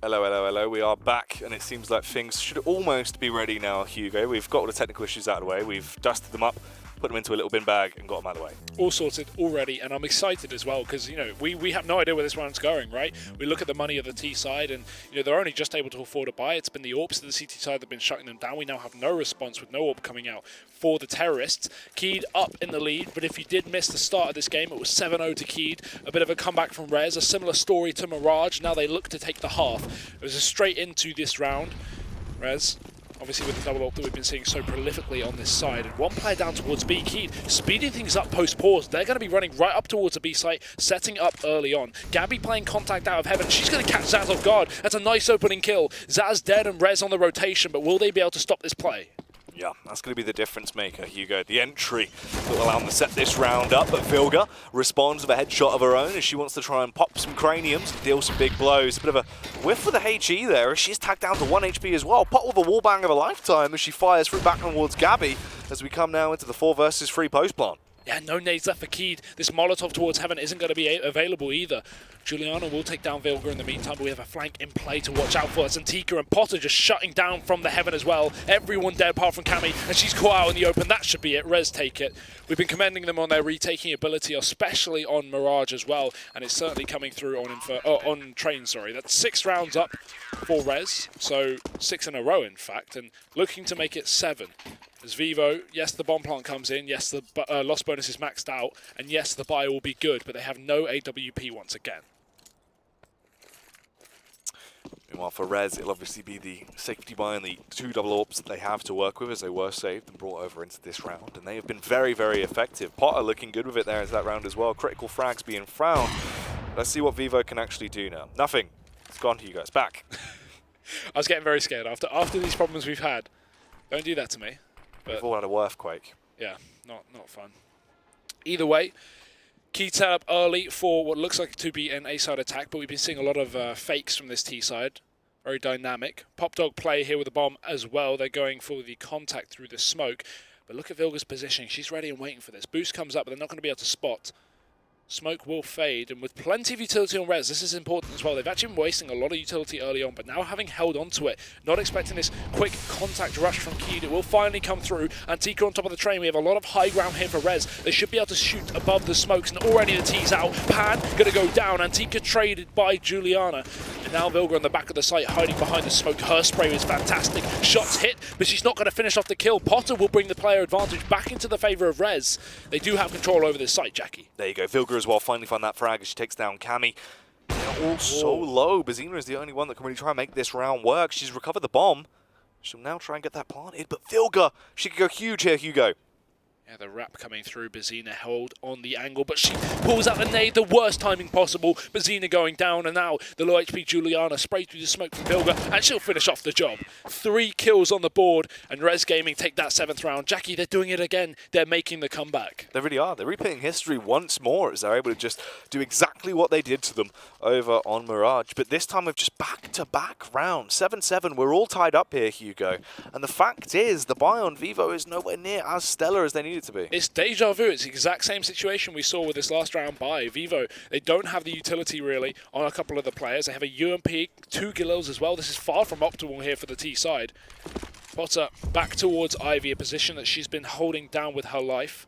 Hello, hello, hello. We are back, and it seems like things should almost be ready now, Hugo. We've got all the technical issues out of the way. We've dusted them up, put them into a little bin bag, and got them out of the way. All sorted already, and I'm excited as well because, you know, we have no idea where this round's going, right? We look at the money of the T side, and, you know, they're only just able to afford a buy. It's been the AWPs of the CT side that have been shutting them down. We now have no response with no AWP coming out for the terrorists. Keyd up in the lead, but if you did miss the start of this game, it was 7-0 to Keyd. A bit of a comeback from Rez, a similar story to Mirage. Now they look to take the half. It was a straight into this round. Rez, obviously with the double AWP that we've been seeing so prolifically on this side. And one player down towards B. Keyd speeding things up post-pause. They're going to be running right up towards the B site, setting up early on. Gabby playing contact out of heaven. She's going to catch Zaz off guard. That's a nice opening kill. Zaz dead and Rez on the rotation, but will they be able to stop this play? Yeah, that's going to be the difference maker, Hugo. The entry will allow them to set this round up, but Vilga responds with a headshot of her own as she wants to try and pop some craniums and deal some big blows. A bit of a whiff with the HE there as she's tagged down to 1 HP as well. Pot with a wallbang of a lifetime as she fires through back towards Gabby as we come now into the 4 versus 3 post plant. Yeah, no nades left for Keyd. This Molotov towards heaven isn't going to be available either. Juliana will take down Vilga in the meantime, but we have a flank in play to watch out for. Antika and Potter just shutting down from the heaven as well. Everyone dead apart from Cammy, and she's caught out in the open. That should be it. Rez take it. We've been commending them on their retaking ability, especially on Mirage as well, and it's certainly coming through on Train, sorry. That's 6 rounds up for Rez, so 6 in a row, in fact, and looking to make it 7. As Vivo, yes, the bomb plant comes in, yes, the loss bonus is maxed out, and yes, the buy will be good, but they have no AWP once again. Meanwhile, for Rez, it'll obviously be the safety buy and the 2 double AWPs that they have to work with as they were saved and brought over into this round, and they have been very, very effective. Potter looking good with it there into that round as well. Critical frags being found. Let's see what Vivo can actually do now. Nothing. It's gone, Hugo. It's back. I was getting very scared after these problems we've had. Don't do that to me. We've all had a earthquake. Yeah, not fun. Either way, Keyd set up early for what looks like to be an A-side attack, but we've been seeing a lot of fakes from this T-side. Very dynamic. Pop Dog play here with the bomb as well. They're going for the contact through the smoke. But look at Vilga's positioning. She's ready and waiting for this. Boost comes up, but they're not going to be able to spot. Smoke will fade, and with plenty of utility on Rez, this is important as well. They've actually been wasting a lot of utility early on, but now having held on to it, not expecting this quick contact rush from Keyd, it will finally come through. Antika on top of the train. We have a lot of high ground here for Rez. They should be able to shoot above the smokes, and already the T's out. Pan going to go down. Antika traded by Juliana. And now Vilga on the back of the site, hiding behind the smoke. Her spray is fantastic. Shots hit, but she's not going to finish off the kill. Potter will bring the player advantage back into the favour of Rez. They do have control over this site, Jackie. There you go. Vilga as well, finally found that frag as she takes down Cammy. They're all so low. Bazina is the only one that can really try and make this round work. She's recovered the bomb. She'll now try and get that planted, but Vilga, she could go huge here, Hugo. Yeah, the wrap coming through. Bazina held on the angle, but she pulls out the nade, the worst timing possible. Bazina going down, and now the low HP Juliana sprayed through the smoke from Vilga, and she'll finish off the job. 3 kills on the board, and Rez Gaming take that 7th round. Jackie, they're doing it again. They're making the comeback. They really are. They're repeating history once more as they're able to just do exactly what they did to them over on Mirage. But this time with just back-to-back rounds. 7-7. We're all tied up here, Hugo. And the fact is, the buy on Vivo is nowhere near as stellar as they need it to be. It's deja vu. It's the exact same situation we saw with this last round buy. Vivo, they don't have the utility really on a couple of the players. They have a UMP, 2 Gilils as well. This is far from optimal here for the T side. Potter back towards Ivy, a position that she's been holding down with her life.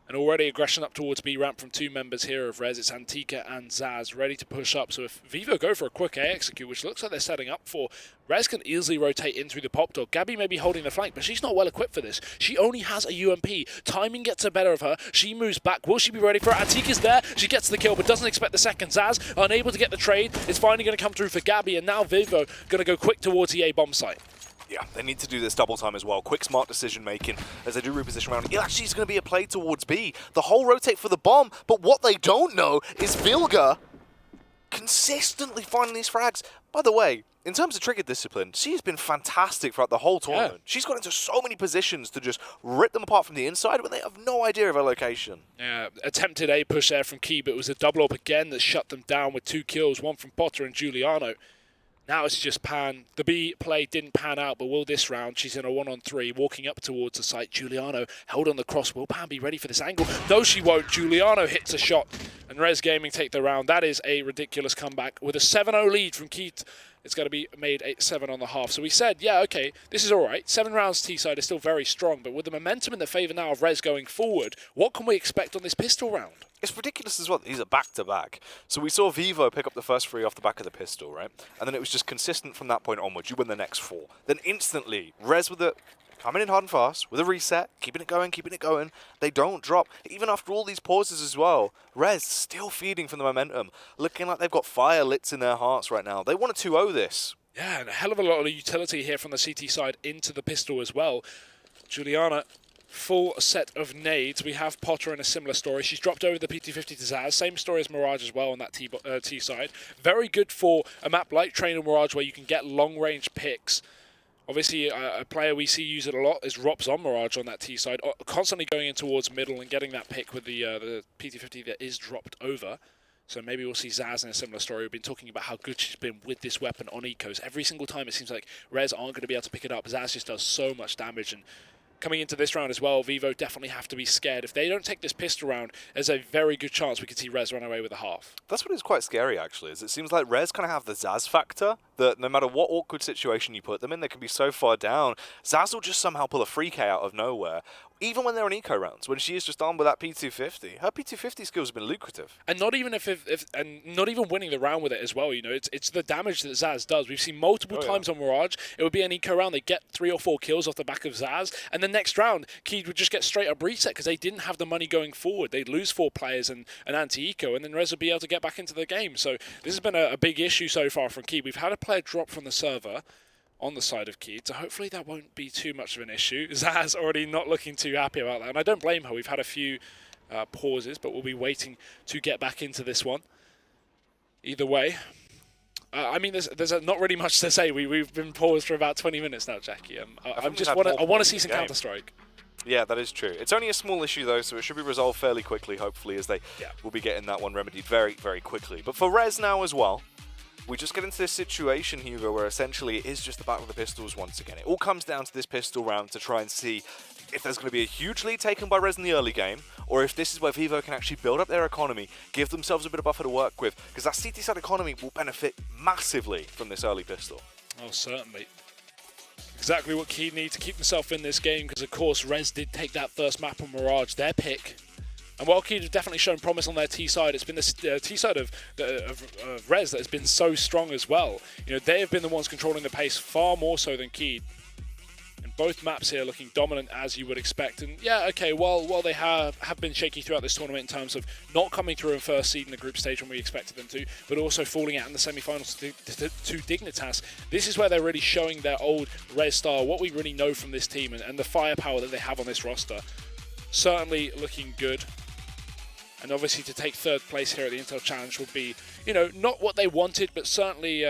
And already aggression up towards B ramp from 2 members here of Rez. It's Antika and Zaz ready to push up. So if Vivo go for a quick A execute, which looks like they're setting up for, Rez can easily rotate in through the Pop Dog. Gabby may be holding the flank, but she's not well equipped for this. She only has a UMP. Timing gets the better of her. She moves back. Will she be ready for it? Antika's there. She gets the kill, but doesn't expect the second. Zaz, unable to get the trade. It's finally going to come through for Gabby, and now Vivo going to go quick towards the A bomb site. Yeah, they need to do this double time as well. Quick, smart decision making as they do reposition around. It actually is going to be a play towards B. The whole rotate for the bomb, but what they don't know is Vilga consistently finding these frags. By the way, in terms of trigger discipline, she's been fantastic throughout the whole tournament. Yeah. She's got into so many positions to just rip them apart from the inside when they have no idea of her location. Yeah, attempted A push there from Key, but it was a double up again that shut them down with 2 kills, 1 from Potter and Giuliano. Now it's just Pan. The B play didn't pan out, but will this round? She's in a 1-on-3, walking up towards the site. Giuliano held on the cross. Will Pan be ready for this angle? No, she won't. Giuliano hits a shot, and Rez Gaming take the round. That is a ridiculous comeback with a 7-0 lead from Keyd It's going to be made 8-7 on the half. So we said, yeah, okay, this is all right. 7 rounds T-side is still very strong, but with the momentum in the favour now of Rez going forward, what can we expect on this pistol round? It's ridiculous as well. These are back-to-back. So we saw Vivo pick up the first 3 off the back of the pistol, right? And then it was just consistent from that point onwards. You win the next 4. Then instantly, Rez with the coming in hard and fast, with a reset, keeping it going, keeping it going. They don't drop. Even after all these pauses as well, Rez still feeding from the momentum. Looking like they've got fire lit in their hearts right now. They want to 2-0 this. Yeah, and a hell of a lot of utility here from the CT side into the pistol as well. Juliana, full set of nades. We have Potter in a similar story. She's dropped over the PT-50 to Zaz. Same story as Mirage as well on that T side. Very good for a map like Train and Mirage where you can get long-range picks. Obviously, a player we see use it a lot is Rops on Mirage on that T side, constantly going in towards middle and getting that pick with the PT-50 that is dropped over. So maybe we'll see Zaz in a similar story. We've been talking about how good she's been with this weapon on Ecos. Every single time it seems like Rez aren't going to be able to pick it up. Zaz just does so much damage. And coming into this round as well, Vivo definitely have to be scared. If they don't take this pistol round, there's a very good chance we could see Rez run away with a half. That's what is quite scary, actually, is it seems like Rez kind of have the Zaz factor, that no matter what awkward situation you put them in, they can be so far down. Zaz will just somehow pull a free K out of nowhere. Even when they're in eco rounds, when she is just on with that P250, her P250 skills have been lucrative. And not even and not even winning the round with it as well. You know, it's the damage that Zaz does. We've seen multiple times on Mirage. It would be an eco round. They get 3 or 4 kills off the back of Zaz, and the next round, Keyd would just get straight up reset because they didn't have the money going forward. They'd lose 4 players and an anti-eco, and then Rez would be able to get back into the game. So this has been a big issue so far from Keyd. We've had a player drop from the server on the side of Keyd, so hopefully that won't be too much of an issue. Zaz already not looking too happy about that, and I don't blame her. We've had a few pauses, but we'll be waiting to get back into this one. Either way, I mean, there's not really much to say. We've been paused for about 20 minutes now, Jackie. I want to see some Counter-Strike. Yeah, that is true. It's only a small issue, though, so it should be resolved fairly quickly, hopefully, as they will be getting that one remedied very, very quickly. But for Rez now as well, we just get into this situation, Hugo, where essentially it is just the battle of the pistols once again. It all comes down to this pistol round to try and see if there's going to be a huge lead taken by Rez in the early game, or if this is where Vivo can actually build up their economy, give themselves a bit of buffer to work with, because that CT side economy will benefit massively from this early pistol. Oh, certainly. Exactly what Keyd need to keep himself in this game, because of course Rez did take that first map on Mirage, their pick. And while Keyd have definitely shown promise on their T side, it's been the T side of Rez that has been so strong as well. You know, they have been the ones controlling the pace far more so than Keyd. And both maps here looking dominant as you would expect. And yeah, okay, while they have been shaky throughout this tournament in terms of not coming through in first seed in the group stage when we expected them to, but also falling out in the semi-finals to Dignitas, this is where they're really showing their old Rez style, what we really know from this team and the firepower that they have on this roster. Certainly looking good. And obviously to take 3rd place here at the Intel Challenge would be, you know, not what they wanted, but certainly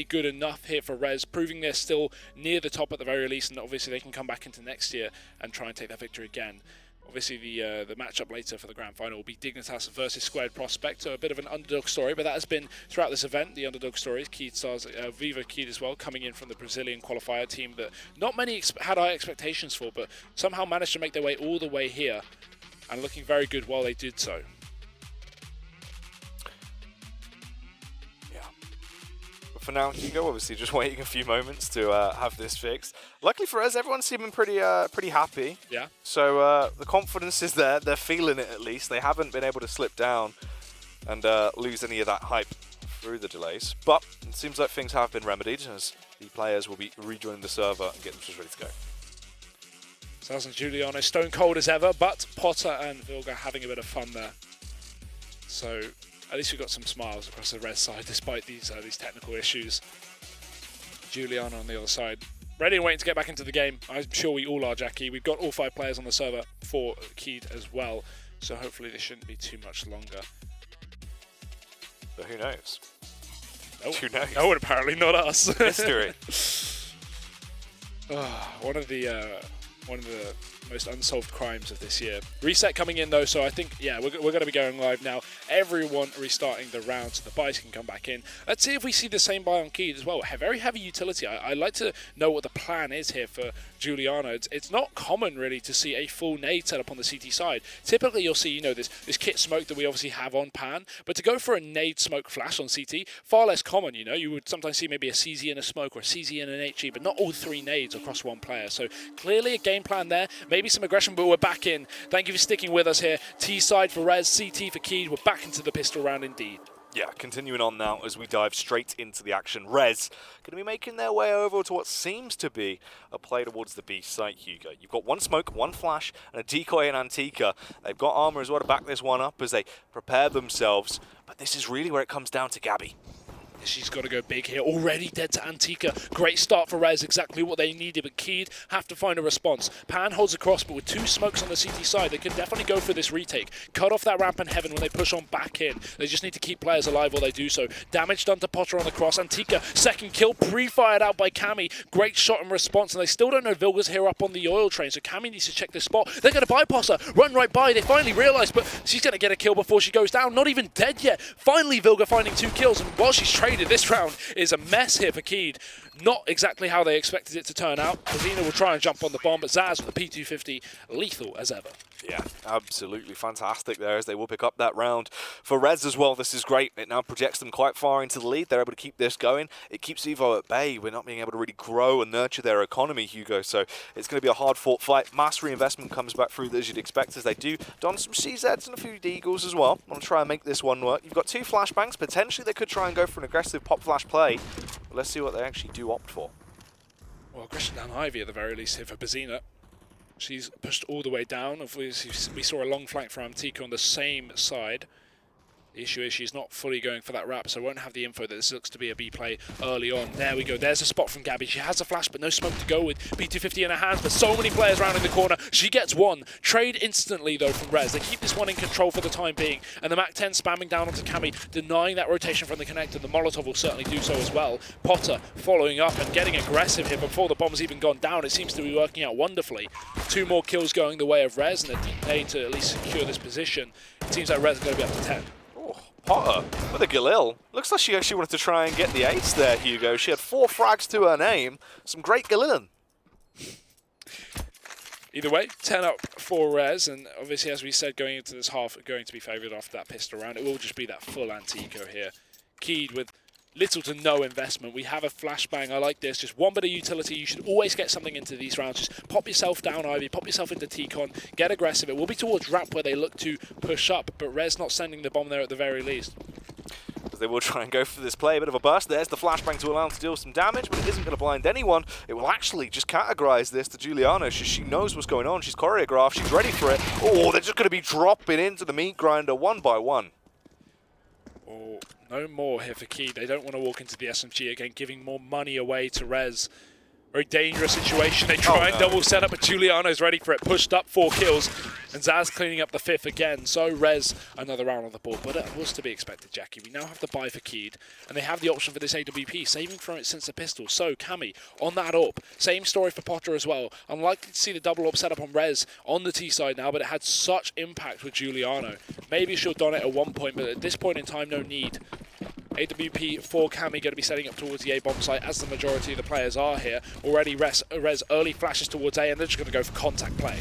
good enough here for Rez, proving they're still near the top at the very least, and obviously they can come back into next year and try and take that victory again. Obviously the matchup later for the grand final will be Dignitas versus Squared Prospect, so a bit of an underdog story, but that has been throughout this event, the underdog stories. KeydStar's Vivo Keyd as well, coming in from the Brazilian qualifier team that not many had high expectations for, but somehow managed to make their way all the way here, and looking very good while they did so. For now, Hugo, obviously just waiting a few moments to have this fixed. Luckily for us, everyone's seeming pretty happy. Yeah. So the confidence is there. They're feeling it at least. They haven't been able to slip down and lose any of that hype through the delays. But it seems like things have been remedied as the players will be rejoining the server and getting themselves ready to go. Zaz and Giuliano stone cold as ever, but Potter and Vilga having a bit of fun there. So at least we've got some smiles across the Rez side despite these technical issues. Giuliano on the other side, ready and waiting to get back into the game. I'm sure we all are, Jackie. We've got all 5 players on the server for Keyd as well, so hopefully this shouldn't be too much longer. But who knows? Nope. Who knows? No one, apparently, not us. Mystery. One of the most unsolved crimes of this year. Reset coming in though, so I think, yeah, we're going to be going live now. Everyone restarting the round so the buys can come back in. Let's see if we see the same buy on Keyd as well. Very heavy utility. I'd like to know what the plan is here for Juliano. It's not common really to see a full nade set up on the CT side. Typically you'll see, you know, this kit smoke that we obviously have on pan, but to go for a nade smoke flash on CT, far less common, you know. You would sometimes see maybe a CZ and a smoke or a CZ and an HE, but not all 3 nades across one player. So clearly a game plan there, maybe some aggression, but we're back in. Thank you for sticking with us here. T side for Rez, CT for Keyd. We're back into the pistol round indeed. Yeah, continuing on now as we dive straight into the action. Rez going to be making their way over to what seems to be a play towards the B site, Hugo. You've got 1 smoke, 1 flash, and a decoy in Antika. They've got armor as well to back this one up as they prepare themselves. But this is really where it comes down to Gabby. She's got to go big here. Already dead to Antika. Great start for Rez, exactly what they needed, but Keyd have to find a response. Pan holds across, but with 2 smokes on the CT side, they can definitely go for this retake. Cut off that ramp in heaven when they push on back in. They just need to keep players alive while they do so. Damage done to Potter on the cross. Antika, second kill, pre-fired out by Cammy. Great shot in response, and they still don't know Vilga's here up on the oil train, so Cammy needs to check this spot. They're going to bypass her, run right by. They finally realise, but she's going to get a kill before she goes down. Not even dead yet. Finally, Vilga finding 2 kills, and while she's traded, this round is a mess here for Keyd. Not exactly how they expected it to turn out. Azina will try and jump on the bomb, but Zaz with the P250, lethal as ever. Yeah, absolutely fantastic there as they will pick up that round. For Rez as well, this is great. It now projects them quite far into the lead. They're able to keep this going. It keeps Evo at bay. We're not being able to really grow and nurture their economy, Hugo, so it's going to be a hard-fought fight. Mass reinvestment comes back through as you'd expect as they do. Don some CZs and a few Deagles as well. I'm going to try and make this one work. You've got 2 flashbangs. Potentially they could try and go for an aggressive pop flash play. But let's see what they actually do opt for. Well, aggression down Ivy at the very least here for Bazina. She's pushed all the way down. We saw a long flank from Antika on the same side. The issue is she's not fully going for that wrap, so won't have the info that this looks to be a B play early on. There we go. There's a spot from Gabby. She has a flash, but no smoke to go with. P250 in her hands, but so many players rounding the corner. She gets 1. Trade instantly, though, from Rez. They keep this one in control for the time being, and the MAC-10 spamming down onto Cammy, denying that rotation from the connector. The Molotov will certainly do so as well. Potter following up and getting aggressive here before the bomb's even gone down. It seems to be working out wonderfully. 2 more kills going the way of Rez, and a deep nade to at least secure this position. It seems like Rez is going to be up to 10. Potter with a Galil. Looks like she actually wanted to try and get the ace there, Hugo. She had 4 frags to her name. Some great Galilin. Either way, 10 up for Rez, and obviously, as we said, going into this half, going to be favoured after that pistol round. It will just be that full anti-eco here. Keyd with little to no investment. We have a flashbang. I like this. Just 1 bit of utility. You should always get something into these rounds. Just pop yourself down, Ivy. Pop yourself into T-Con. Get aggressive. It will be towards ramp where they look to push up, but Rez not sending the bomb there at the very least. They will try and go for this play. A bit of a burst. There's the flashbang to allow them to deal some damage, but it isn't going to blind anyone. It will actually just categorize this to Juliano. She knows what's going on. She's choreographed. She's ready for it. Oh, they're just going to be dropping into the meat grinder 1 by 1. Oh, no more here for Keyd. They don't want to walk into the SMG again, giving more money away to Rez. Very dangerous situation. They try and double set up, but Juliano's ready for it. Pushed up 4 kills, and Zaz cleaning up the 5th again. So Rez, another round on the board, but it was to be expected, Jackie. We now have the buy for Keyd, and they have the option for this AWP, saving from it since the pistol. So Cammy on that AWP. Same story for Potter as well. Unlikely to see the double AWP set up on Rez on the T side now, but it had such impact with Juliano. Maybe she'll don it at one point, but at this point in time, no need. AWP for Cammy going to be setting up towards the A bomb site, as the majority of the players are here. Already Rez early flashes towards A, and they're just going to go for contact play.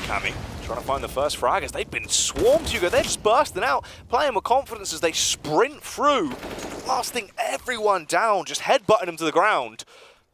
Cammy trying to find the first frag as they've been swarmed, Hugo. They're just bursting out, playing with confidence as they sprint through, blasting everyone down, just headbutting them to the ground.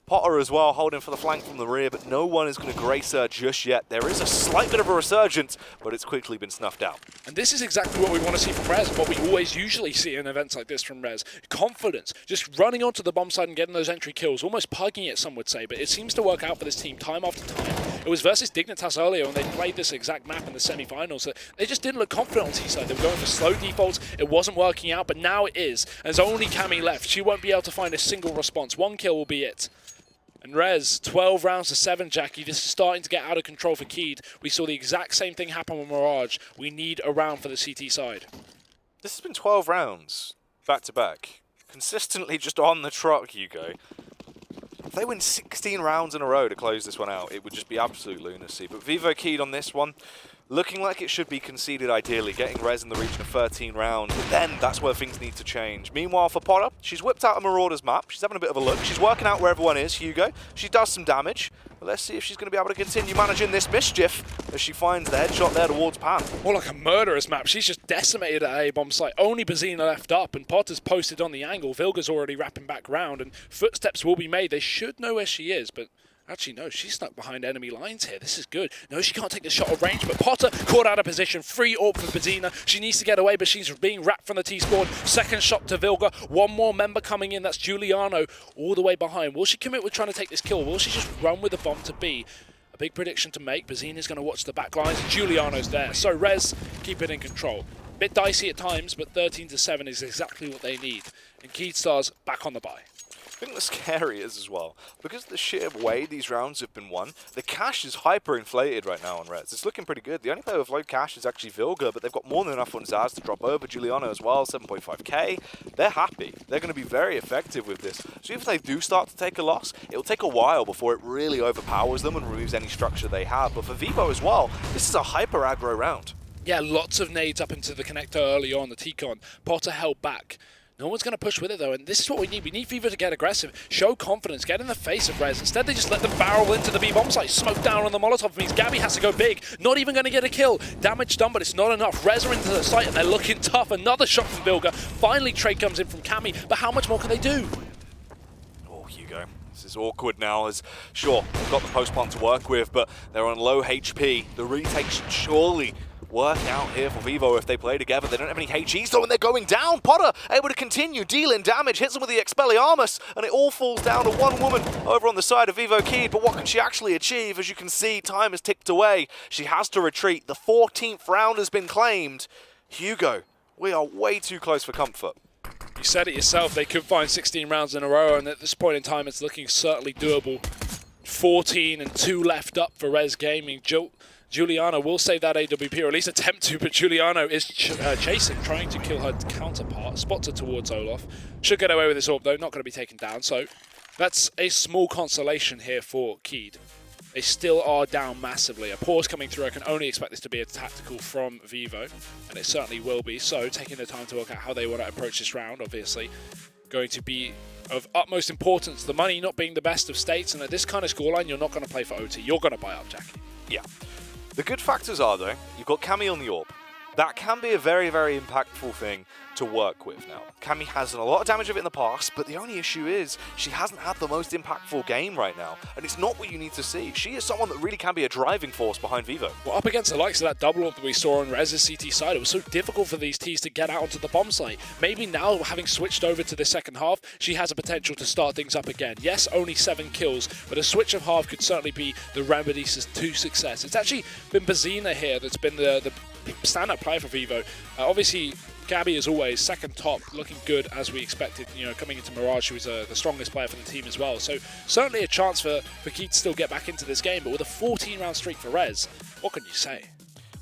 Potter as well, holding for the flank from the rear, but no one is going to grace her just yet. There is a slight bit of a resurgence, but it's quickly been snuffed out. And this is exactly what we want to see from Rez, and what we always usually see in events like this from Rez. Confidence, just running onto the bomb side and getting those entry kills, almost pugging it, some would say, but it seems to work out for this team time after time. It was versus Dignitas earlier when they played this exact map in the semi-finals. They just didn't look confident on T-side. They were going for slow defaults. It wasn't working out, but now it is. There's only Cammy left. She won't be able to find a single response. 1 kill will be it. And Rez, 12 rounds to 7, Jackie. This is starting to get out of control for Keyd. We saw the exact same thing happen with Mirage. We need a round for the CT side. This has been 12 rounds, back to back. Consistently just on the trot, Hugo. If they win 16 rounds in a row to close this one out, it would just be absolute lunacy. But Vivo Keyed on this one, looking like it should be conceded ideally, getting Rez in the region of 13 rounds, but then that's where things need to change. Meanwhile, for Potter, she's whipped out a Marauders map. She's having a bit of a look. She's working out where everyone is, Hugo. She does some damage. But let's see if she's going to be able to continue managing this mischief as she finds the headshot there towards Pan. More like a murderous map. She's just decimated at A-bomb site. Only Bazina left up, and Potter's posted on the angle. Vilga's already wrapping back round, and footsteps will be made. They should know where she is, but actually, no, she's stuck behind enemy lines here. This is good. No, she can't take the shot of range, but Potter caught out of position. Free AWP for Bazina. She needs to get away, but she's being wrapped from the T-spawn. Second shot to Vilga. One more member coming in. That's Giuliano all the way behind. Will she commit with trying to take this kill? Will she just run with the bomb to B? A big prediction to make. Bazina's going to watch the back lines. Giuliano's there. So Rez, keep it in control. Bit dicey at times, but 13-7 is exactly what they need. And KeydStar's back on the bye. I think the scary is as well, because of the sheer way these rounds have been won, the cash is hyper-inflated right now on Reds. It's looking pretty good. The only player with low cash is actually Vilga, but they've got more than enough on Zaz to drop over. Giuliano as well, 7.5k. They're happy. They're going to be very effective with this. So if they do start to take a loss, it'll take a while before it really overpowers them and removes any structure they have. But for Vivo as well, this is a hyper-aggro round. Yeah, lots of nades up into the connector early on, the T-con. Potter held back. No one's going to push with it, though, and this is what we need. We need Vivo to get aggressive, show confidence, get in the face of Rez. Instead, they just let them barrel into the B-bomb site. Smoke down on the Molotov means Gabby has to go big. Not even going to get a kill. Damage done, but it's not enough. Rez are into the site, and they're looking tough. Another shot from Vilga. Finally, trade comes in from Cammy, but how much more can they do? Oh, Hugo. This is awkward now, as sure, they've got the post-plant to work with, but they're on low HP. The retake should surely work out here for Vivo if they play together. They don't have any HEs though, and they're going down. Potter able to continue dealing damage, hits them with the Expelliarmus, and it all falls down to one woman over on the side of Vivo Keyed. But what can she actually achieve? As you can see, time has ticked away. She has to retreat. The 14th round has been claimed. Hugo, we are way too close for comfort. You said it yourself, they could find 16 rounds in a row, and at this point in time, it's looking certainly doable. 14 and 2 left up for Rez Gaming. Giuliano will save that AWP, or at least attempt to, but Giuliano is chasing, trying to kill her counterpart. Spots her towards Olaf. Should get away with this AWP, though. Not going to be taken down. So that's a small consolation here for Keyed. They still are down massively. A pause coming through. I can only expect this to be a tactical from Vivo, and it certainly will be. So taking the time to work out how they want to approach this round, obviously, going to be of utmost importance. The money not being the best of states, and at this kind of scoreline, you're not going to play for OT. You're going to buy up, Jackie. Yeah. The good factors are, though, you've got Cammy on the AWP. That can be a very, very impactful thing to work with now. Cammy has done a lot of damage of it in the past, but the only issue is she hasn't had the most impactful game right now, and it's not what you need to see. She is someone that really can be a driving force behind Vivo. Well, up against the likes of that double up that we saw on Rez's CT side, it was so difficult for these Ts to get out onto the bomb site. Maybe now, having switched over to the second half, she has a potential to start things up again. Yes, only 7 kills, but a switch of half could certainly be the remedy to success. It's actually been Bazina here that's been the stand-up player for Vivo. Obviously, Gabby, as always, second top, looking good as we expected. You know, coming into Mirage, she was the strongest player for the team as well. So certainly a chance for Keith to still get back into this game. But with a 14-round streak for Rez, what can you say?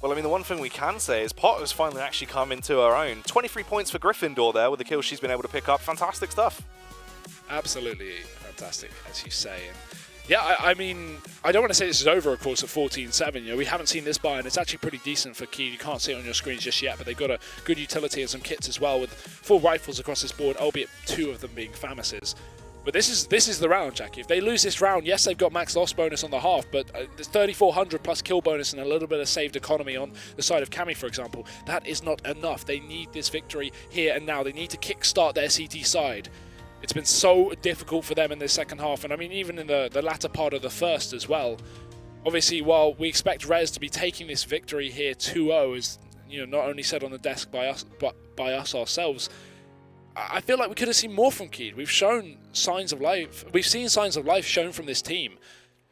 Well, I mean, the one thing we can say is Potter's finally actually come into her own. 23 points for Gryffindor there with the kills she's been able to pick up. Fantastic stuff. Absolutely fantastic, as you say. And yeah, I mean, I don't want to say this is over, of course, at 14-7. You know, we haven't seen this buy, and it's actually pretty decent for Key. You can't see it on your screens just yet, but they've got a good utility and some kits as well, with 4 rifles across this board, albeit 2 of them being Famuses. But this is the round, Jackie. If they lose this round, yes, they've got max loss bonus on the half, but there's 3,400 plus kill bonus and a little bit of saved economy on the side of Cammy, for example. That is not enough. They need this victory here and now. They need to kickstart their CT side. It's been so difficult for them in the second half, and I mean even in the latter part of the first as well. Obviously, while we expect Rez to be taking this victory here 2-0, as you know, not only said on the desk by us, but by us ourselves, I feel like we could have seen more from Keyd. We've shown signs of life. We've seen signs of life shown from this team,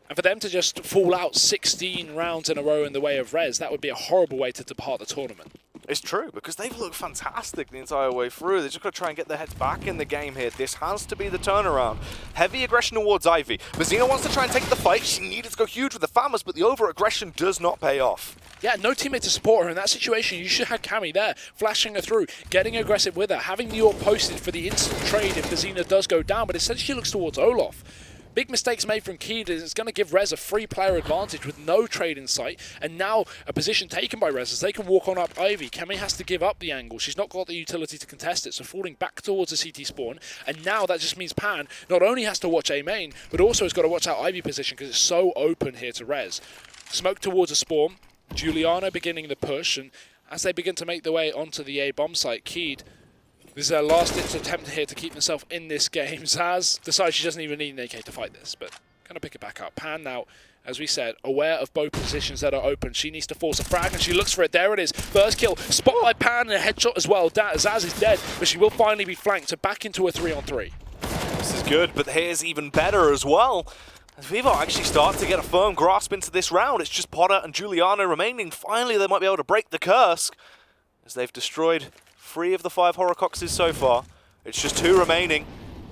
and for them to just fall out 16 rounds in a row in the way of Rez, that would be a horrible way to depart the tournament. It's true, because they've looked fantastic the entire way through. They've just got to try and get their heads back in the game here. This has to be the turnaround. Heavy aggression towards Ivy. Bazina wants to try and take the fight. She needed to go huge with the Famas, but the over-aggression does not pay off. Yeah, no teammate to support her in that situation. You should have Cammy there, flashing her through, getting aggressive with her, having the AWP posted for the instant trade if Bazina does go down, but instead she looks towards Olaf. Big mistakes made from Keyd is it's going to give Rez a free player advantage with no trade in sight, and now a position taken by Rez as they can walk on up Ivy. Kemi has to give up the angle. She's not got the utility to contest it, so falling back towards the CT spawn, and now that just means Pan not only has to watch A main, but also has got to watch out Ivy position because it's so open here to Rez. Smoke towards a spawn, Juliana beginning the push, and as they begin to make their way onto the A bomb site, Keyd, this is their last-ditch attempt here to keep themselves in this game. Zaz decides she doesn't even need an AK to fight this, but going to pick it back up. Pan now, as we said, aware of both positions that are open. She needs to force a frag, and she looks for it. There it is. First kill. Spot by Pan and a headshot as well. Zaz is dead, but she will finally be flanked, so back into a 3-on-3. This is good, but here's even better as well. As Vivo actually start to get a firm grasp into this round, it's just Potter and Juliana remaining. Finally, they might be able to break the curse, as they've destroyed 3 of the 5 Horrorcoxes so far. It's just 2 remaining.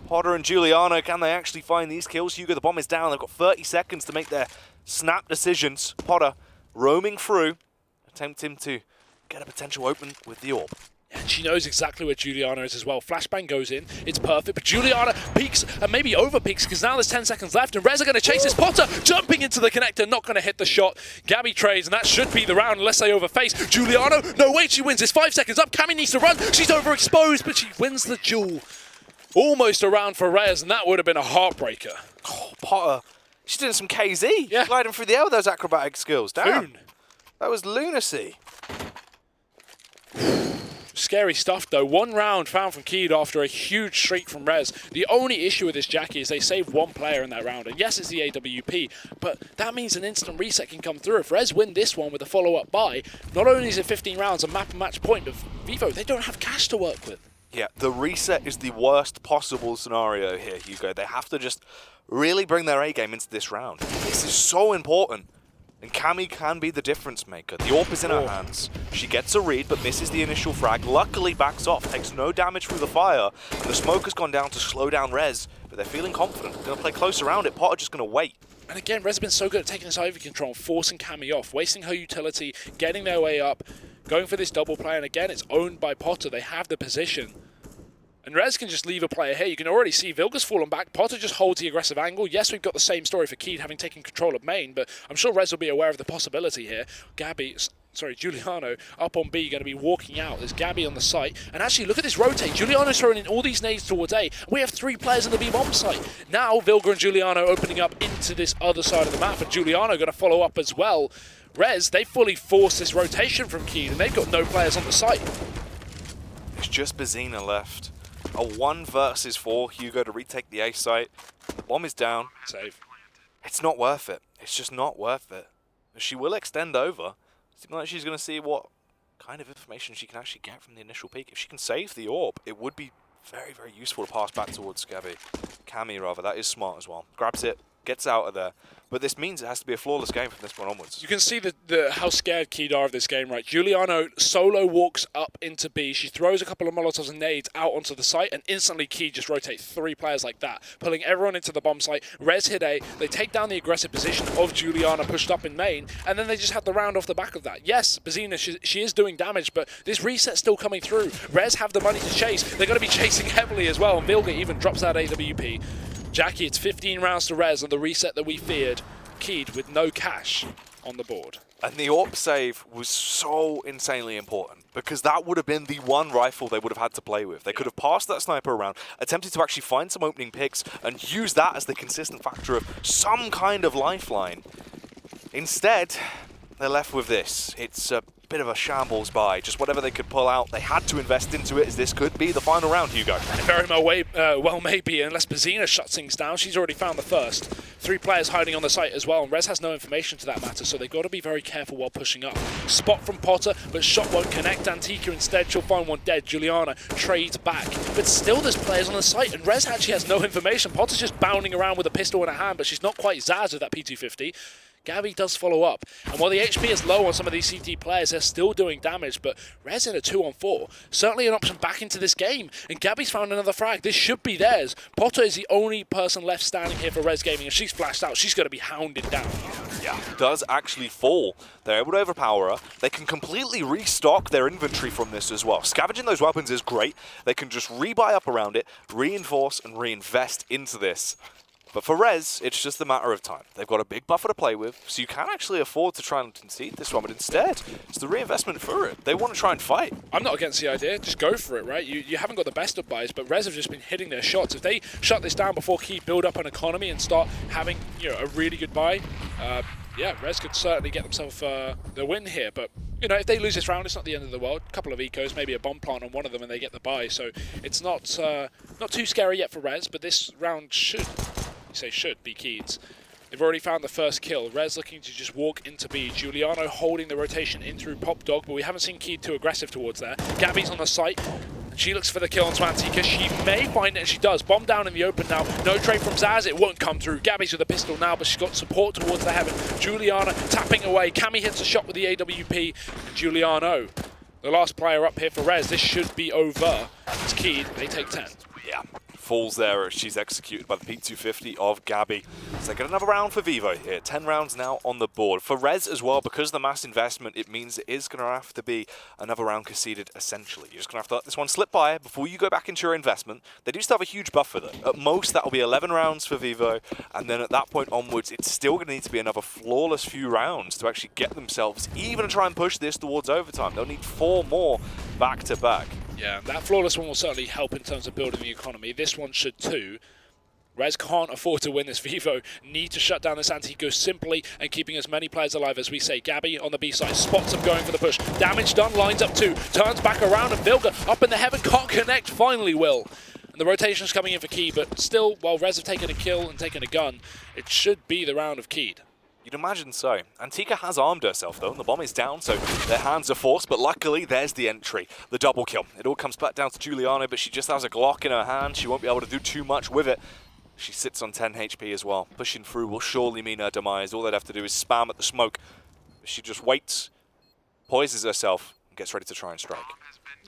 Potter and Juliana, can they actually find these kills? Hugo, the bomb is down. They've got 30 seconds to make their snap decisions. Potter roaming through, attempting to get a potential open with the orb. And she knows exactly where Juliana is as well. Flashbang goes in, it's perfect, but Juliana peeks and maybe over peeks because now there's 10 seconds left and Rez are going to chase this. Potter jumping into the connector, not going to hit the shot. Gabby trades, and that should be the round unless they overface. Juliana, no wait, she wins. It's 5 seconds up. Cammy needs to run. She's overexposed, but she wins the duel. Almost a round for Rez, and that would have been a heartbreaker. Oh, Potter, she's doing some KZ. Yeah. Gliding through the air with those acrobatic skills. Damn. That was lunacy. Scary stuff though. 1 round found from Keyd after a huge streak from Rez. The only issue with this Jackie is they saved 1 player in that round. And yes, it's the AWP, but that means an instant reset can come through. If Rez win this one with a follow-up buy, not only is it 15 rounds, a map and match point, but Vivo, they don't have cash to work with. Yeah, the reset is the worst possible scenario here, Hugo. They have to just really bring their A-game into this round. This is so important. And Cammy can be the difference maker. The AWP is in her hands. She gets a read, but misses the initial frag. Luckily backs off, takes no damage through the fire. And the smoke has gone down to slow down Rez. But they're feeling confident. Going to play close around it. Potter just going to wait. And again, Rez has been so good at taking this Ivy control, forcing Cammy off, wasting her utility, getting their way up, going for this double play. And again, it's owned by Potter. They have the position. And Rez can just leave a player here. You can already see Vilga's fallen back. Potter just holds the aggressive angle. Yes, we've got the same story for Keyd having taken control of main, but I'm sure Rez will be aware of the possibility here. Giuliano up on B, going to be walking out. There's Gabby on the site. And actually, look at this rotate. Giuliano's throwing in all these nades towards A. We have 3 players in the B bomb site. Now, Vilga and Giuliano opening up into this other side of the map, and Giuliano going to follow up as well. Rez, they fully forced this rotation from Keyd, and they've got no players on the site. It's just Bazina left. A 1 versus 4, Hugo to retake the A site. The bomb is down. Save. It's not worth it. It's just not worth it. She will extend over. It seems like she's going to see what kind of information she can actually get from the initial peak. If she can save the orb, it would be very, very useful to pass back towards Cammy, rather. That is smart as well. Grabs it, gets out of there. But this means it has to be a flawless game from this point onwards. You can see how scared Keyd are of this game, right? Giuliano solo walks up into B. She throws a couple of Molotovs and nades out onto the site, and instantly Keyd just rotates 3 players like that, pulling everyone into the bomb site. Rez hit A. They take down the aggressive position of Giuliana pushed up in main, and then they just have the round off the back of that. Yes, Bazina, she is doing damage, but this reset's still coming through. Rez have the money to chase. They're going to be chasing heavily as well, and Vilga even drops out AWP. Jackie, it's 15 rounds to Rez on the reset that we feared. Keyd with no cash on the board. And the AWP save was so insanely important because that would have been the 1 rifle they would have had to play with. They could have passed that sniper around, attempted to actually find some opening picks and use that as the consistent factor of some kind of lifeline. Instead, they're left with this. It's a bit of a shambles buy. Just whatever they could pull out, they had to invest into it, as this could be the final round, Hugo. And very well maybe, unless Bazina shuts things down. She's already found the first. 3 players hiding on the site as well, and Rez has no information to that matter, so they've got to be very careful while pushing up. Spot from Potter, but shot won't connect. Antika instead, she'll find one dead. Juliana trades back, but still there's players on the site, and Rez actually has no information. Potter's just bounding around with a pistol in her hand, but she's not quite Zaz with that P250. Gabby does follow up, and while the HP is low on some of these CT players, they're still doing damage, but Rez in a 2-on-4, certainly an option back into this game, and Gabby's found another frag. This should be theirs. Potter is the only person left standing here for Rez Gaming, and she's flashed out. She's going to be hounded down. Yeah, does actually fall. They're able to overpower her. They can completely restock their inventory from this as well. Scavenging those weapons is great. They can just rebuy up around it, reinforce and reinvest into this. But for Rez, it's just a matter of time. They've got a big buffer to play with, so you can actually afford to try and concede this one, but instead, it's the reinvestment for it. They want to try and fight. I'm not against the idea. Just go for it, right? You haven't got the best of buys, but Rez have just been hitting their shots. If they shut this down before Keyd build up an economy and start having, you know, a really good buy, yeah, Rez could certainly get themselves the win here. But, you know, if they lose this round, it's not the end of the world. A couple of ecos, maybe a bomb plant on one of them, and they get the buy. So it's not too scary yet for Rez, but this round should be Keyd's. They've already found the first kill. Rez looking to just walk into B. Giuliano holding the rotation in through Pop Dog, but we haven't seen Keyd too aggressive towards there. Gabby's on the site. She looks for the kill on Swantika. She may find it, and she does. Bomb down in the open now. No trade from Zaz. It won't come through. Gabby's with a pistol now, but she's got support towards the heaven. Juliana tapping away. Cammy hits a shot with the AWP. And Giuliano, the last player up here for Rez. This should be over. It's Keyd. They take 10. Yeah, falls there as she's executed by the P250 of Gabby. So they get another round for Vivo here. 10 rounds now on the board. For Rez as well, because of the mass investment, it means it is going to have to be another round conceded, essentially. You're just going to have to let this one slip by before you go back into your investment. They do still have a huge buffer, though. At most, that will be 11 rounds for Vivo, and then at that point onwards, it's still going to need to be another flawless few rounds to actually get themselves even try and push this towards overtime. They'll need 4 more back-to-back. Yeah, that flawless one will certainly help in terms of building the economy. This one should too. Rez can't afford to win this. Vivo need to shut down this anti-go simply and keeping as many players alive as we say. Gabby on the B side, spots them going for the push. Damage done, lines up 2, turns back around, and Vilga up in the heaven, can't connect, finally will. And the rotation's coming in for Keyd, but still, while Rez have taken a kill and taken a gun, it should be the round of Keyd. You'd imagine so. Antika has armed herself though, and the bomb is down, so their hands are forced, but luckily there's the entry, the double kill. It all comes back down to Giuliano, but she just has a Glock in her hand. She won't be able to do too much with it. She sits on 10 HP as well. Pushing through will surely mean her demise. All they'd have to do is spam at the smoke. She just waits, poises herself, and gets ready to try and strike.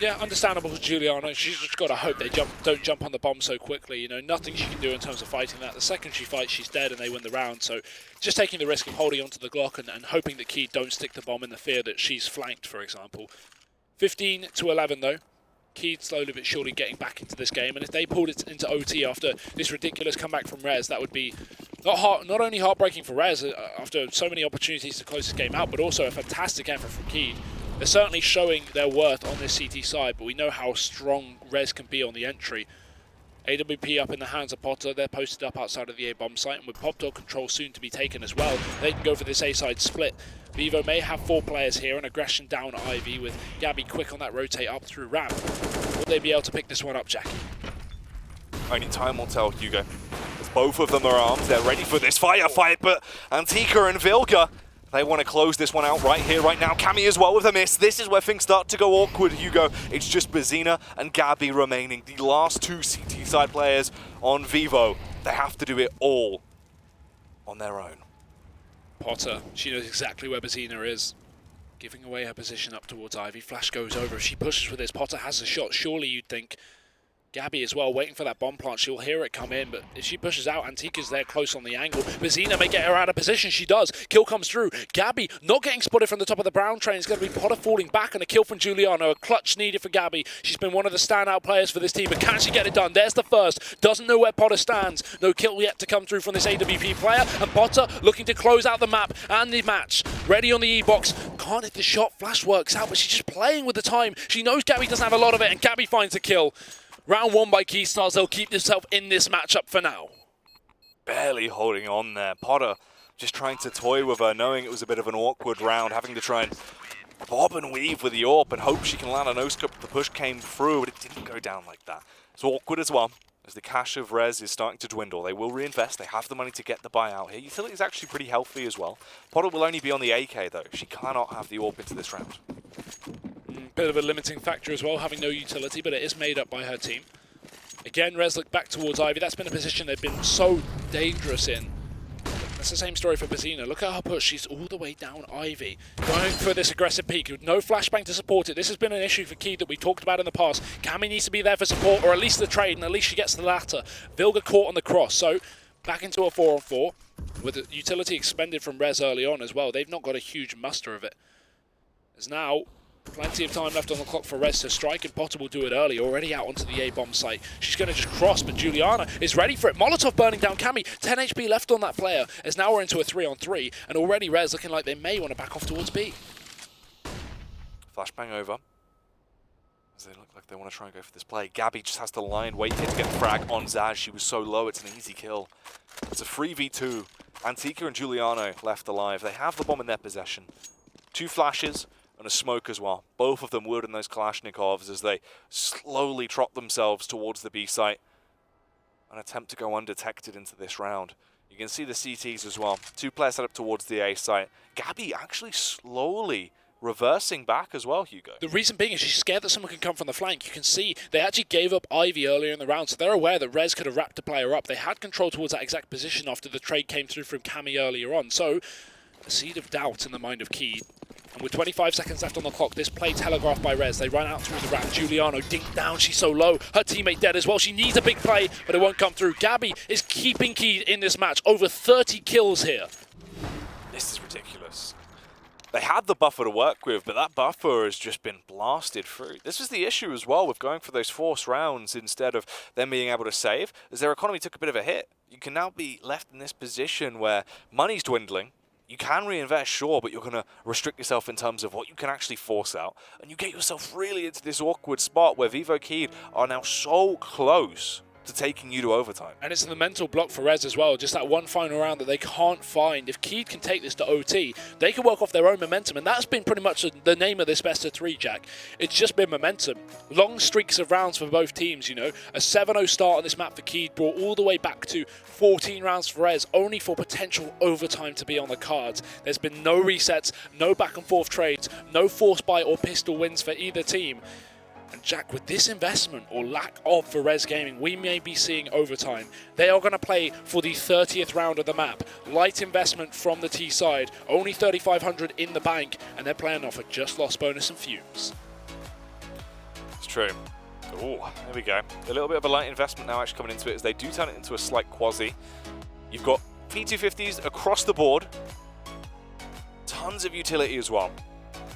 Yeah, understandable for Giuliano. She's just got to hope they don't jump on the bomb so quickly. You know, nothing she can do in terms of fighting that. The second she fights, she's dead and they win the round. So just taking the risk of holding onto the Glock and hoping that Keyd don't stick the bomb in the fear that she's flanked, for example. 15 to 11 though. Keyd slowly but surely getting back into this game. And if they pulled it into OT after this ridiculous comeback from Rez, that would be not only heartbreaking for Rez after so many opportunities to close this game out, but also a fantastic effort from Keyd. They're certainly showing their worth on this CT side, but we know how strong Rez can be on the entry. AWP up in the hands of Potter. They're posted up outside of the A bomb site, and with Pop Dog control soon to be taken as well, they can go for this A side split. Vivo may have 4 players here, and aggression down Ivy with Gabby quick on that rotate up through ramp. Will they be able to pick this one up, Jackie? Only time will tell, Hugo. As both of them are armed, they're ready for this firefight, but Antika and Vilga, they want to close this one out right here, right now. Cammy as well with a miss. This is where things start to go awkward, Hugo. It's just Bazina and Gabby remaining. The last 2 CT side players on Vivo. They have to do it all on their own. Potter, she knows exactly where Bazina is. Giving away her position up towards Ivy. Flash goes over. If she pushes with this, Potter has a shot. Surely you'd think Gabby as well, waiting for that bomb plant. She'll hear it come in, but if she pushes out, Antika's there close on the angle. Bazina may get her out of position. She does. Kill comes through. Gabby not getting spotted from the top of the brown train. It's going to be Potter falling back, and a kill from Giuliano. A clutch needed for Gabby. She's been one of the standout players for this team, but can she get it done? There's the first. Doesn't know where Potter stands. No kill yet to come through from this AWP player, and Potter looking to close out the map and the match. Ready on the E-box. Can't hit the shot. Flash works out, but she's just playing with the time. She knows Gabby doesn't have a lot of it, and Gabby finds a kill. Round 1 by KeydStar. They'll keep themselves in this matchup for now. Barely holding on there. Potter just trying to toy with her, knowing it was a bit of an awkward round, having to try and bob and weave with the AWP and hope she can land a no-scope. The push came through, but it didn't go down like that. It's awkward as well, as the cash of Rez is starting to dwindle. They will reinvest. They have the money to get the buyout here. Utility is actually pretty healthy as well. Potter will only be on the AK, though. She cannot have the AWP into this round. Bit of a limiting factor as well, having no utility, but it is made up by her team. Again, Rez look back towards Ivy. That's been a position they've been so dangerous in. That's the same story for Bazina. Look at her push. She's all the way down Ivy, going for this aggressive peek with no flashbang to support it. This has been an issue for Keyd that we talked about in the past. Cammy needs to be there for support, or at least the trade, and at least she gets the latter. Vilga caught on the cross, so back into a 4-on-4 with the utility expended from Rez early on as well. They've not got a huge muster of it. As now Plenty of time left on the clock for Rez to strike, and Potter will do it early, already out onto the A-bomb site. She's going to just cross, but Juliana is ready for it. Molotov burning down Cammy. 10 HP left on that player, as now we're into a 3-on-3, and already Rez looking like they may want to back off towards B. Flashbang over. As they look like they want to try and go for this play. Gabby just has to line, wait here to get the frag on Zaz. She was so low, it's an easy kill. It's a 3v2. Antika and Giuliano left alive. They have the bomb in their possession. 2 flashes and a smoke as well. Both of them wielding those Kalashnikovs as they slowly trot themselves towards the B site and attempt to go undetected into this round. You can see the CTs as well. 2 players set up towards the A site. Gabby actually slowly reversing back as well, Hugo. The reason being is she's scared that someone can come from the flank. You can see they actually gave up Ivy earlier in the round, so they're aware that Rez could have wrapped a player up. They had control towards that exact position after the trade came through from Cammy earlier on. So, a seed of doubt in the mind of Keyd. And with 25 seconds left on the clock, this play telegraphed by Rez. They run out through the ramp. Giuliano dinked down. She's so low. Her teammate dead as well. She needs a big play, but it won't come through. Gabby is keeping Keyd in this match. Over 30 kills here. This is ridiculous. They had the buffer to work with, but that buffer has just been blasted through. This is the issue as well with going for those forced rounds instead of them being able to save, as their economy took a bit of a hit. You can now be left in this position where money's dwindling. You can reinvest, sure, but you're going to restrict yourself in terms of what you can actually force out. And you get yourself really into this awkward spot where Vivo Keyd are now so close to taking you to overtime. And it's the mental block for Rez as well, just that one final round that they can't find. If Keyd can take this to OT, they can work off their own momentum, and that's been pretty much the name of this best of 3, Jack. It's just been momentum. Long streaks of rounds for both teams, you know. A 7-0 start on this map for Keyd brought all the way back to 14 rounds for Rez, only for potential overtime to be on the cards. There's been no resets, no back and forth trades, no force buy or pistol wins for either team. And Jack, with this investment, or lack of, for Rez Gaming, we may be seeing overtime. They are going to play for the 30th round of the map. Light investment from the T side, only 3,500 in the bank, and they're playing off a just lost bonus and fumes. It's true. Oh, there we go. A little bit of a light investment now actually coming into it as they do turn it into a slight quasi. You've got P250s across the board. Tons of utility as well.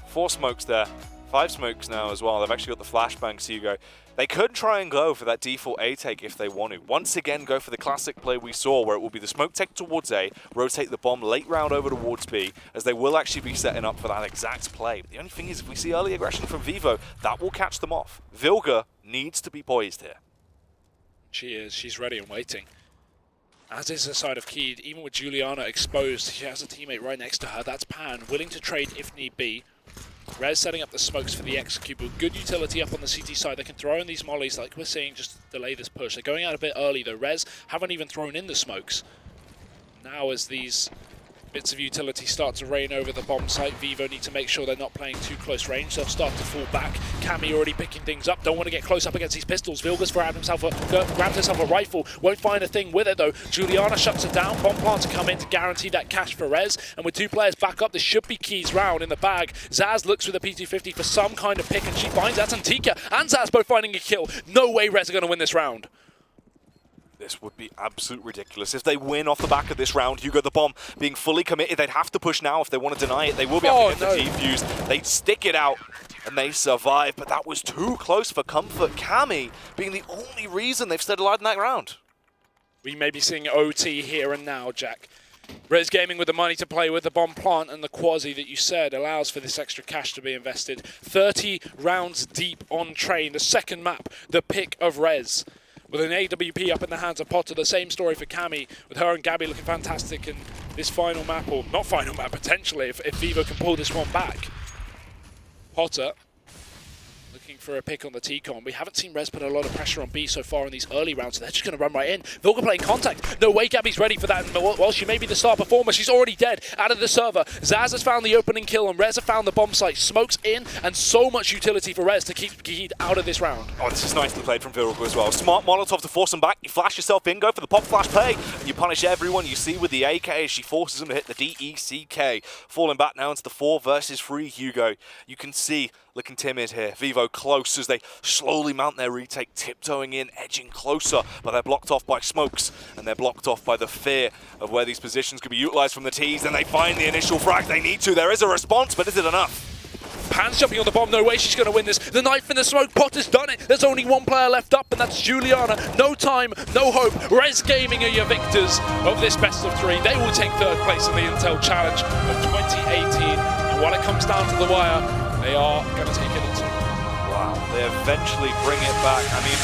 4 smokes there. 5 smokes now as well. They've actually got the flashbangs, Hugo. They could try and go for that default A take if they want to. Once again, go for the classic play we saw where it will be the smoke take towards A, rotate the bomb late round over towards B, as they will actually be setting up for that exact play. But the only thing is, if we see early aggression from Vivo, that will catch them off. Vilga needs to be poised here. She is. She's ready and waiting. As is the side of Keyd, even with Juliana exposed, she has a teammate right next to her. That's Pan, willing to trade if need be. Rez setting up the smokes for the execute, but good utility up on the CT side. They can throw in these mollies, like we're seeing, just delay this push. They're going out a bit early though. Rez haven't even thrown in the smokes. Now as these bits of utility start to rain over the bomb site, Vivo need to make sure they're not playing too close range. They'll start to fall back. Cammy already picking things up. Don't want to get close up against these pistols. Vilga's grabbed himself a rifle. Won't find a thing with it though. Juliana shuts it down. Bomb plant to come in to guarantee that cash for Rez. And with 2 players back up, this should be Keyd's round in the bag. Zaz looks with a P250 for some kind of pick, and she finds that's Antika and Zaz both finding a kill. No way Rez are going to win this round. This would be absolutely ridiculous. If they win off the back of this round, Hugo, the bomb being fully committed, they'd have to push now if they want to deny it. They will be able to get the defuse. They'd stick it out, and they survive, but that was too close for comfort. Cammy being the only reason they've stayed alive in that round. We may be seeing OT here and now, Jack. Rez Gaming with the money to play with, the bomb plant and the quasi that you said allows for this extra cash to be invested. 30 rounds deep on train, the second map, the pick of Rez. With an AWP up in the hands of Potter, the same story for Cammy, with her and Gabby looking fantastic in this final map, or not final map potentially, if Vivo can pull this one back. Potter looking for a pick on the T-con. We haven't seen Rez put a lot of pressure on B so far in these early rounds, so they're just going to run right in. Vilga playing contact. No way Gabby's ready for that. And while she may be the star performer, she's already dead out of the server. Zaz has found the opening kill, and Rez have found the bomb site. Smokes in, and so much utility for Rez to keep Keyd out of this round. Oh, this is nicely played from Vilga as well. Smart Molotov to force them back. You flash yourself in, go for the pop flash play, and you punish everyone you see with the AK as she forces them to hit the DECK. Falling back now into the 4 versus 3, Hugo. You can see looking timid here. Vivo close as they slowly mount their retake, tiptoeing in, edging closer, but they're blocked off by smokes, and they're blocked off by the fear of where these positions could be utilized from the Ts. Then they find the initial frag they need to. There is a response, but is it enough? Pan's jumping on the bomb. No way she's going to win this. The knife in the smoke. Potter's done it. There's only one player left up, and that's Juliana. No time, no hope. Res Gaming are your victors of this best of 3. They will take 3rd place in the Intel Challenge of 2018. And when it comes down to the wire, they are going to take it into. Wow, they eventually bring it back. I mean,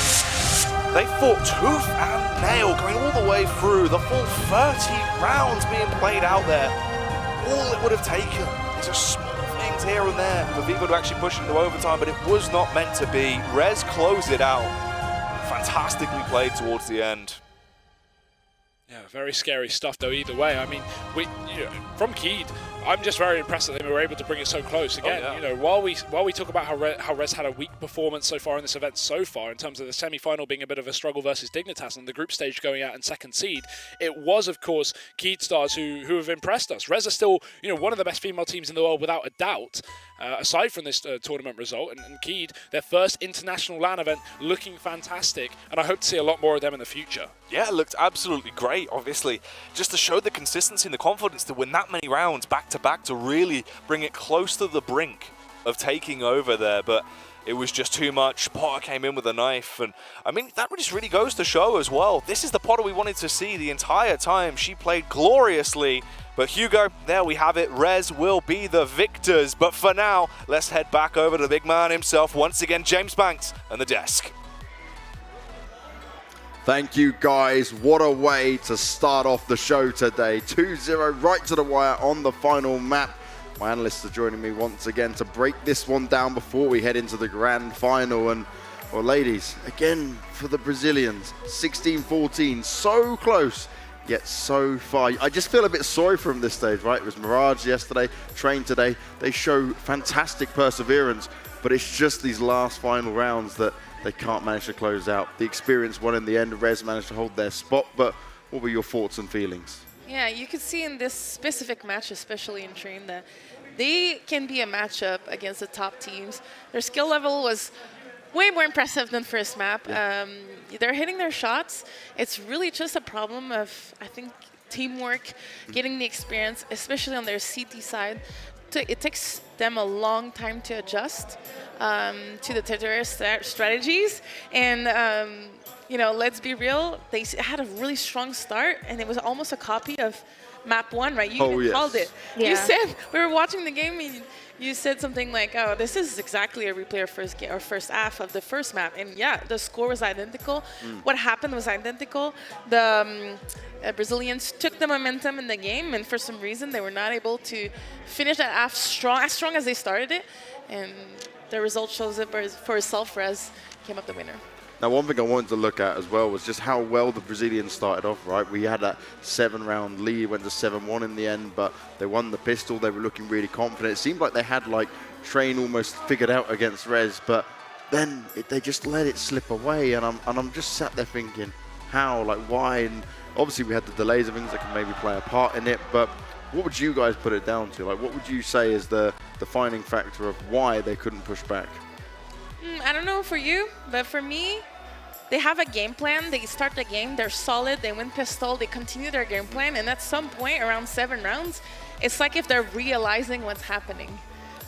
they fought tooth and nail, going all the way through the full 30 rounds being played out there. All it would have taken is just small things here and there for Vivo to actually push into overtime, but it was not meant to be. Rez closed it out. Fantastically played towards the end. Yeah, very scary stuff though either way. I mean, from Keyd, I'm just very impressed that they were able to bring it so close. Again, yeah. You know, while we talk about how Rez had a weak performance so far in this event in terms of the semi-final being a bit of a struggle versus Dignitas and the group stage going out in 2nd seed, it was of course KeydStars who have impressed us. Rez are still, you know, one of the best female teams in the world without a doubt. Aside from this tournament result, and Keyd, their first international LAN event, looking fantastic, and I hope to see a lot more of them in the future. Yeah, it looked absolutely great, obviously. Just to show the consistency and the confidence to win that many rounds back-to-back to really bring it close to the brink of taking over there, but it was just too much. Potter came in with a knife, and I mean, that just really goes to show as well. This is the Potter we wanted to see the entire time. She played gloriously. But Hugo, there we have it. Rez will be the victors. But for now, let's head back over to the big man himself. Once again, James Banks and the desk. Thank you, guys. What a way to start off the show today. 2-0 right to the wire on the final map. My analysts are joining me once again to break this one down before we head into the grand final. And, well, ladies, again, for the Brazilians, 16-14, so close. Yet so far, I just feel a bit sorry for them this stage, right? It was Mirage yesterday, Train today. They show fantastic perseverance, but it's just these last final rounds that they can't manage to close out. The experience won in the end. Rez managed to hold their spot, but what were your thoughts and feelings? Yeah, you could see in this specific match, especially in Train, that they can be a matchup against the top teams. Their skill level was way more impressive than first map. Yeah. They're hitting their shots. It's really just a problem of, I think, teamwork, getting the experience, especially on their CT side. It takes them a long time to adjust to the terrorist strategies. And, you know, let's be real, they had a really strong start, and it was almost a copy of map 1, right? You even called it. Yeah. You said, we were watching the game, and you said something like, oh, this is exactly a replay of first half of the first map. And yeah, the score was identical. What happened was identical. The Brazilians took the momentum in the game, and for some reason, they were not able to finish that half as strong as they started it. And the result shows it for itself. Rez came up the winner. Now, one thing I wanted to look at as well was just how well the Brazilians started off, right? We had that 7-round lead, went to 7-1 in the end, but they won the pistol. They were looking really confident. It seemed like they had, like, Train almost figured out against Rez, but then they just let it slip away, and I'm just sat there thinking, how, like, why? And obviously we had the delays of things that can maybe play a part in it, but what would you guys put it down to? Like, what would you say is the defining factor of why they couldn't push back? I don't know for you, but for me, they have a game plan. They start the game, they're solid, they win pistol, they continue their game plan, and at some point around 7 rounds, it's like if they're realizing what's happening.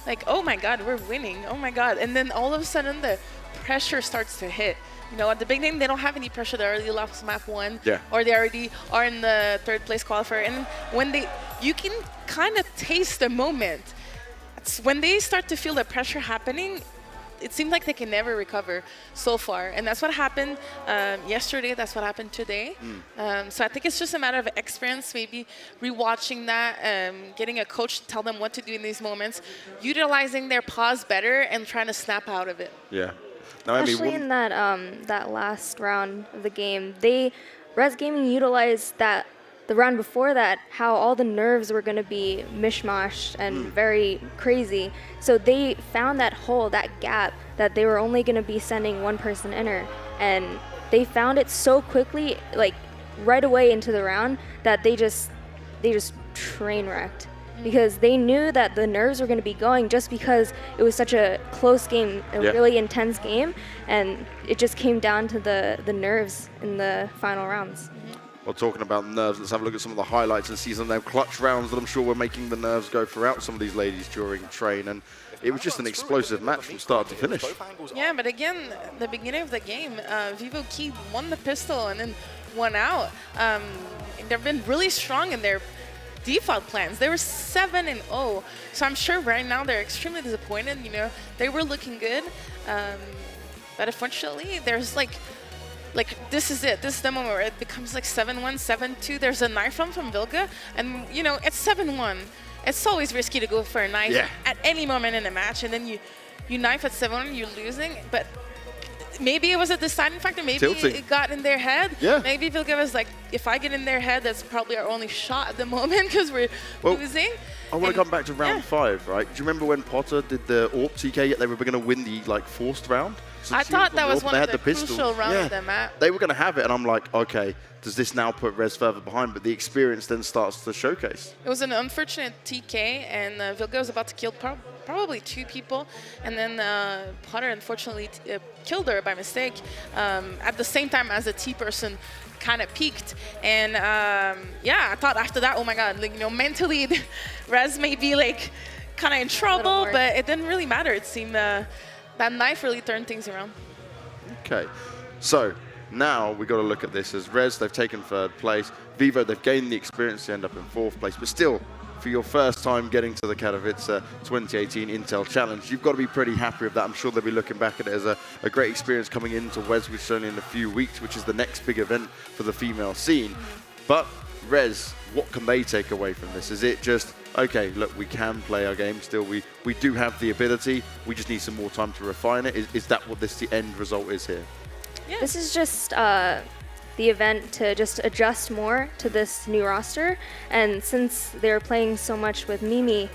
Like, oh my God, we're winning, oh my God. And then all of a sudden the pressure starts to hit. You know, at the beginning, they don't have any pressure. They already lost map 1, or they already are in the 3rd place qualifier. And when you can kind of taste the moment. It's when they start to feel the pressure happening, it seems like they can never recover so far. And that's what happened yesterday. That's what happened today. So I think it's just a matter of experience, maybe rewatching that, getting a coach to tell them what to do in these moments, utilizing their pause better and trying to snap out of it. Yeah. No, especially in that that last round of the game, Rez Gaming utilized the round before that, how all the nerves were going to be mishmashed and very crazy. So they found that hole, that gap, that they were only going to be sending one person inner. And they found it so quickly, like right away into the round, that they just train wrecked. Because they knew that the nerves were going to be going just because it was such a close game, a really intense game, and it just came down to the nerves in the final rounds. Well, talking about nerves, let's have a look at some of the highlights and see some of them clutch rounds that I'm sure were making the nerves go throughout some of these ladies during train. And it was just an explosive match from start to finish. Yeah, but again, the beginning of the game, Vivo Key won the pistol and then won out. They've been really strong in their default plans. They were 7-0, so I'm sure right now they're extremely disappointed. You know, they were looking good, but unfortunately, there's like this is it. This is the moment where it becomes like 7-1, 7-2. There's a knife from Vilga, and you know it's 7-1. It's always risky to go for a knife at any moment in a match, and then you knife at 7-1, you're losing. But maybe it was a deciding factor. Maybe it got in their head. Yeah. Maybe Vilga was like, if I get in their head, that's probably our only shot at the moment because we're losing. I want to come back to round 5, right? Do you remember when Potter did the AWP TK? They were going to win the forced round. I thought that was one of the crucial rounds of the map. They were going to have it, and I'm like, okay, does this now put Rez further behind? But the experience then starts to showcase. It was an unfortunate TK, and Vilga was about to kill probably 2 people, and then Potter unfortunately killed her by mistake at the same time as the T person kind of peaked. And yeah, I thought after that, oh my god, like, you know, mentally Rez may be like kind of in trouble, but it didn't really matter. It seemed that knife really turned things around. Okay, so now we got to look at this as Rez, they've taken 3rd place. Vivo, they've gained the experience to end up in 4th place, but still, for your first time getting to the Katowice 2018 Intel Challenge, you've got to be pretty happy with that. I'm sure they'll be looking back at it as a great experience coming into Wes, which is only in a few weeks, which is the next big event for the female scene. But Rez, what can they take away from this? Is it just, okay, look, we can play our game still, we do have the ability, we just need some more time to refine it? Is that what the end result is here? Yeah. This is just the event to just adjust more to this new roster, and since they're playing so much with Mimi,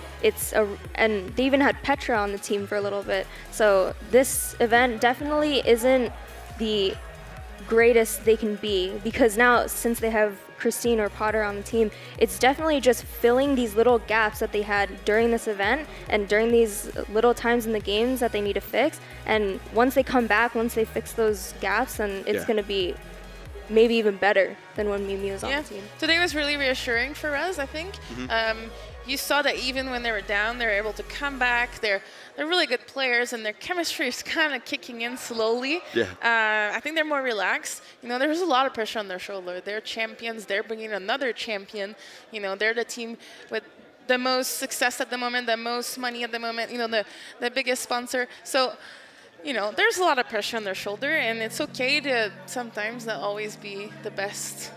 and they even had Petra on the team for a little bit, so this event definitely isn't the greatest they can be, because now since they have Christine or Potter on the team, it's definitely just filling these little gaps that they had during this event and during these little times in the games that they need to fix. And once they come back, once they fix those gaps, then it's going to be maybe even better than when Mimi was on the team. Today was really reassuring for us, I think. You saw that even when they were down, they were able to come back. They're really good players, and their chemistry is kind of kicking in slowly. I think they're more relaxed. You know, there's a lot of pressure on their shoulder. They're champions. They're bringing another champion. You know, they're the team with the most success at the moment, the most money at the moment, you know, the biggest sponsor. So, you know, there's a lot of pressure on their shoulder, and it's okay to sometimes not always be the best.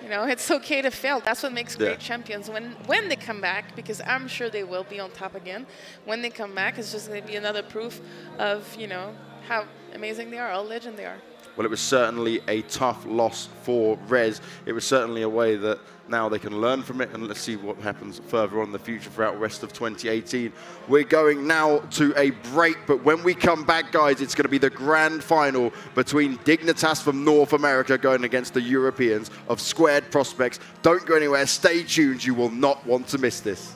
You know, it's okay to fail. That's what makes great champions when they come back, because I'm sure they will be on top again. When they come back, it's just going to be another proof of, you know, how amazing they are, how legend they are. Well, it was certainly a tough loss for Rez. It was certainly a way that now they can learn from it, and let's see what happens further on in the future throughout the rest of 2018. We're going now to a break, but when we come back, guys, it's going to be the grand final between Dignitas from North America going against the Europeans of Squared Prospects. Don't go anywhere. Stay tuned. You will not want to miss this.